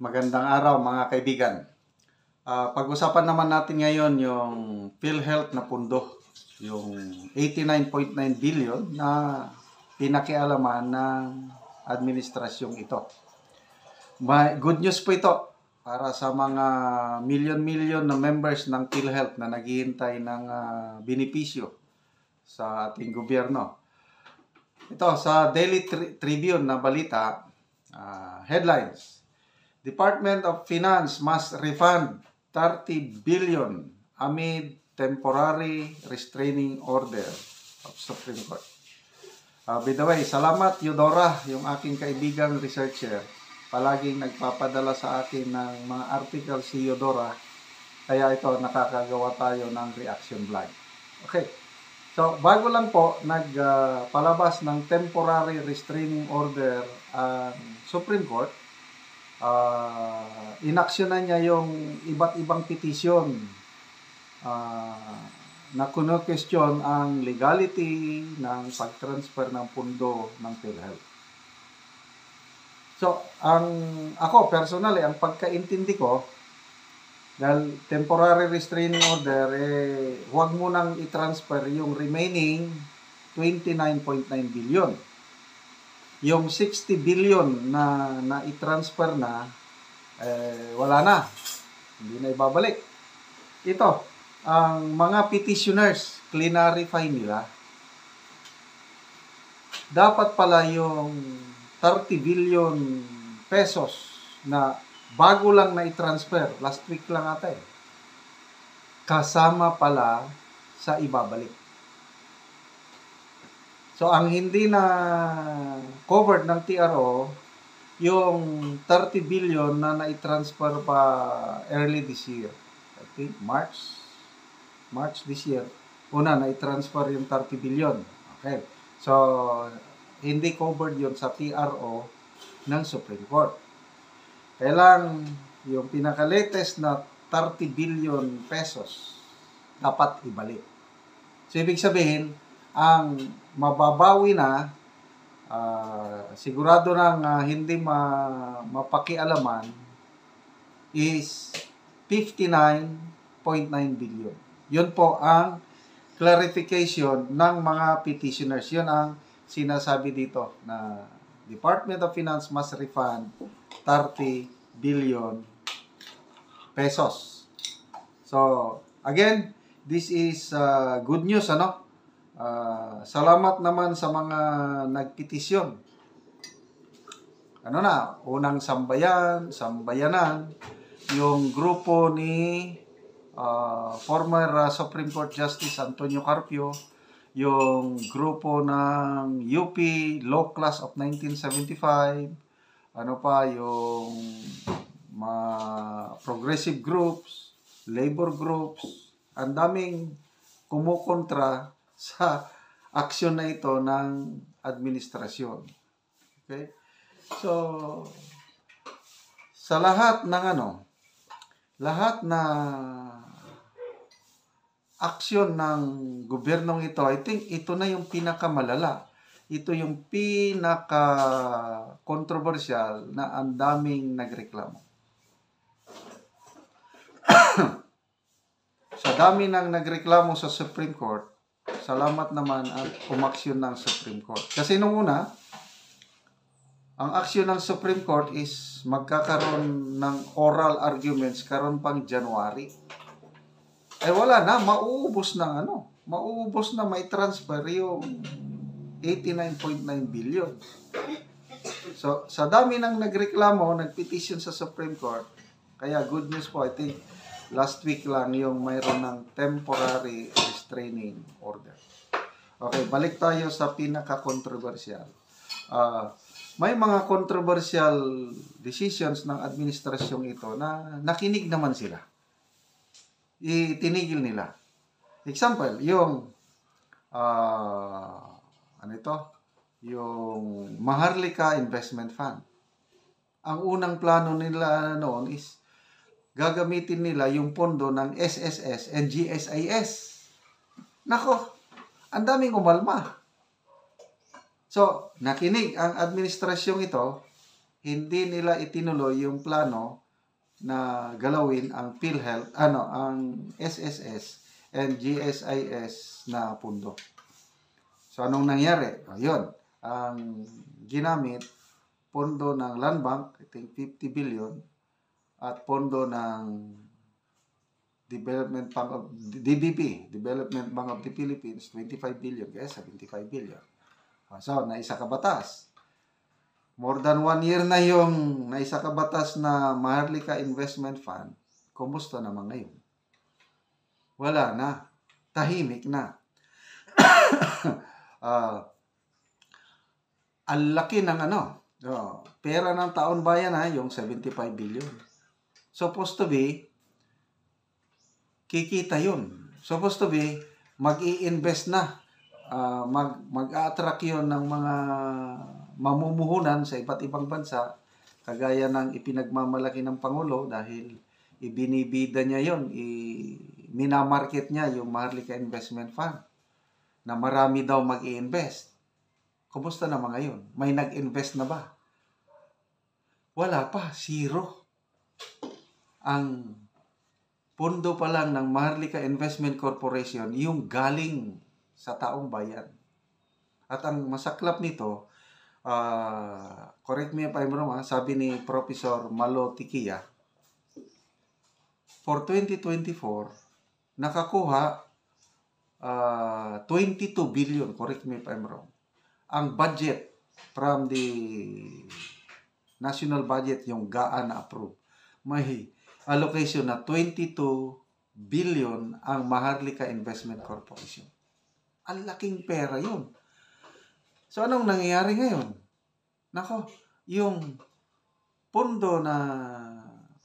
Magandang araw mga kaibigan. Pag-usapan naman natin ngayon yung PhilHealth na pundo, yung 89.9 billion na pinakialaman ng administrasyong ito. Good news po ito para sa mga million na members ng PhilHealth na naghihintay ng benepisyo sa ating gobyerno. Ito sa Daily Tribune na balita, headlines: Department of Finance must refund 30 billion amid temporary restraining order of Supreme Court. By the way, salamat Eudora, yung aking kaibigang researcher. Palaging nagpapadala sa akin ng mga articles si Eudora. Kaya ito, nakakagawa tayo ng reaction vlog. Okay. So, bago lang po, nagpalabas ng temporary restraining order ang Supreme Court. Inaksyonan niya yung iba't ibang petisyon na kuno-question ang legality ng pag-transfer ng pundo ng PhilHealth. So, ako personally, ang pagkaintindi ko, dahil temporary restraining order, huwag mo nang i-transfer yung remaining 29.9 billion. Yung 60 billion na i-transfer na, wala na. Hindi na ibabalik. Ito, ang mga petitioners, clarify nila. Dapat pala yung 30 billion pesos na bago lang na i-transfer, last week lang ata kasama pala sa ibabalik. So, ang hindi na covered ng TRO, yung 30 billion na na-transfer pa early this year. I think March this year. Una, na-transfer yung 30 billion. Okay. So, hindi covered yun sa TRO ng Supreme Court. Kailang yung pinaka-latest na 30 billion pesos dapat ibalik. So, ibig sabihin, ang mababawi na, sigurado nang hindi mapakialaman is 59.9 billion. Yun po ang clarification ng mga petitioners. Yun ang sinasabi dito na Department of Finance must refund 30 billion pesos. So, again, this is good news, ano? Salamat naman sa mga nagpetisyon. Unang sambayanan, yung grupo ni former Supreme Court Justice Antonio Carpio, yung grupo ng UP Law Class of 1975, yung progressive groups, labor groups, ang daming kumukontra sa aksyon na ito ng administrasyon. Okay? So, sa lahat ng lahat na aksyon ng gobyernong ito, I think ito na yung pinakamalala. Ito yung pinaka-controversial na ang daming nagreklamo. Sa dami ng nagreklamo sa Supreme Court, salamat naman at umaksyon ng Supreme Court. Kasi nung una, ang aksyon ng Supreme Court is magkakaroon ng oral arguments karon pang January. Wala na, mauubos na may transfer yung 89.9 billion. So, sa dami ng nagreklamo, nagpetition sa Supreme Court, kaya good news po, I think, last week lang yung mayroon ng temporary restraining order. Okay, balik tayo sa pinaka-controversial. May mga controversial decisions ng administrasyong ito na nakinig naman sila. Itinigil nila. Example, yung yung Maharlika Investment Fund. Ang unang plano nila noon is gagamitin nila yung pondo ng SSS and GSIS. Nako, ang daming umalma. So, nakinig ang administrasyong ito hindi nila itinuloy yung plano na galawin ang PhilHealth, ang SSS and GSIS na pundo. So, anong nangyari? Ayun, ang ginamit, pondo ng Land Bank, I think 50 billion, at pondo ng Development Bank of DBP, Development Bank of the Philippines, 25 billion, kaya 75 billion. So, naisa ka batas. More than 1 year na yung naisa ka batas na Maharlika Investment Fund. Kumusta naman ngayon? Wala na. Tahimik na. Ang laki ng pera ng taon bayan yung 75 billion. Supposed to be, kikita yun. Supposed to be, mag-i-invest na. Mag-a-attract yun ng mga mamumuhunan sa iba't ibang bansa, kagaya ng ipinagmamalaki ng Pangulo dahil ibinibida niya yun, minamarket niya yung Maharlika Investment Fund na marami daw mag-i-invest. Kumusta naman ngayon? May nag-invest na ba? Wala pa, zero. Ang pondo pa lang ng Maharlika Investment Corporation yung galing sa taong bayan. At ang masaklap nito, correct me if I'm wrong, sabi ni Professor Malo Tikia, for 2024, nakakuha 22 billion, correct me if I'm wrong. Ang budget from the national budget, yung GAA na approve, may allocation na 22 billion ang Maharlika Investment Corporation. Ang laking pera yun. So, anong nangyayari ngayon? Nako, yung pondo na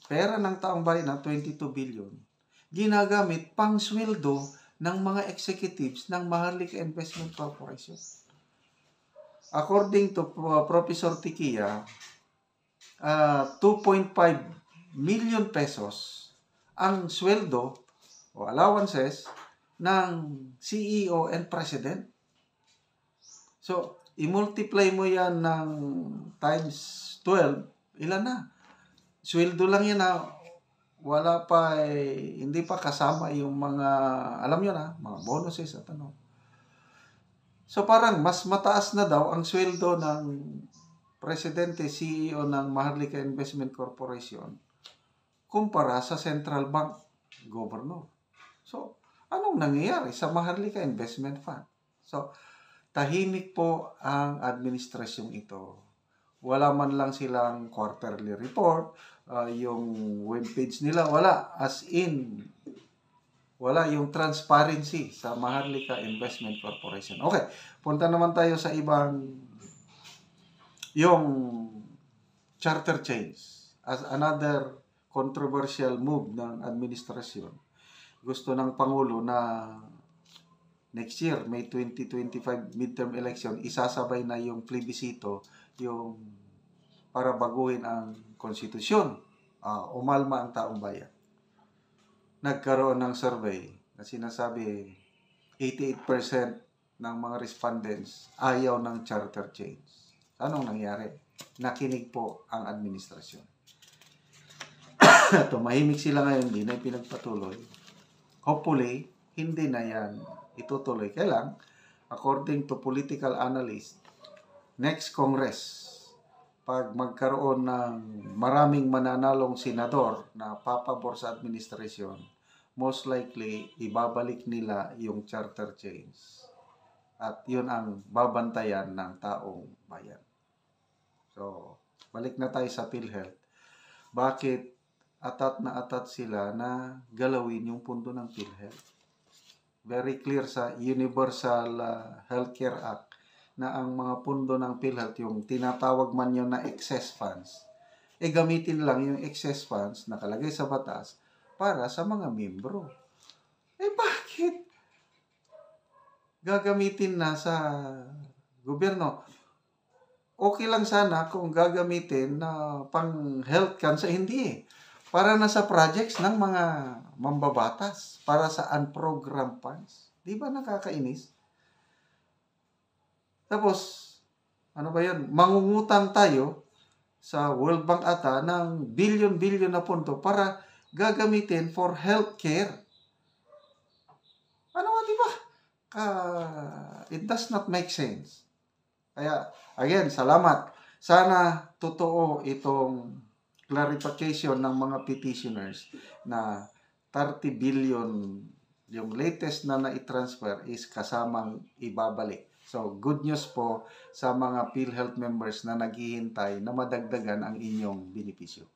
pera ng taong bayan na 22 billion, ginagamit pang sweldo ng mga executives ng Maharlika Investment Corporation. According to Professor Tikia, 2.5 million pesos ang sweldo o allowances ng CEO and President. So, i-multiply mo yan ng times 12, ilan na? Sweldo lang yan na wala pa, hindi pa kasama yung mga, alam nyo na, mga bonuses at ano. So, parang mas mataas na daw ang sweldo ng Presidente, CEO ng Maharlika Investment Corporation kumpara sa Central Bank Governor. So, anong nangyayari sa Maharlika Investment Fund? So, tahimik po ang administrasyong ito. Wala man lang silang quarterly report, yung webpage nila, wala. As in, wala yung transparency sa Maharlika Investment Corporation. Okay, punta naman tayo sa ibang, yung charter change. As another controversial move ng administrasyon. Gusto ng Pangulo na next year, May 2025 midterm election, isasabay na yung plebisito, yung para baguhin ang konstitusyon. Umalma ang taong bayan. Nagkaroon ng survey na sinasabi 88% ng mga respondents ayaw ng charter change. Anong nangyari? Nakinig po ang administrasyon. Tumahimik sila ngayon, hindi na pinagpatuloy. Hopefully, hindi na yan itutuloy. Kailang, according to political analyst, next Congress, pag magkaroon ng maraming mananalong senador na papabor sa administrasyon, most likely, ibabalik nila yung charter change. At yun ang babantayan ng taong bayan. So, balik na tayo sa PhilHealth. Bakit atat na atat sila na galawin yung pundo ng PhilHealth? Very clear sa Universal Healthcare Act na ang mga pundo ng PhilHealth, yung tinatawag man yun na excess funds, gamitin lang yung excess funds nakalagay sa batas para sa mga membro. Bakit gagamitin na sa gobyerno? Okay lang sana kung gagamitin na pang health cancer, hindi para na sa projects ng mga mambabatas, para sa unprogrammed funds. Di ba nakakainis? Tapos, ano ba yan? Mangungutang tayo sa World Bank ata ng billion-billion na pondo para gagamitin for healthcare. Ano nga, di ba? It does not make sense. Kaya, again, salamat. Sana totoo itong clarification ng mga petitioners na 30 billion yung latest na na-transfer is kasamang ibabalik. So, good news po sa mga PhilHealth members na naghihintay na madagdagan ang inyong benepisyo.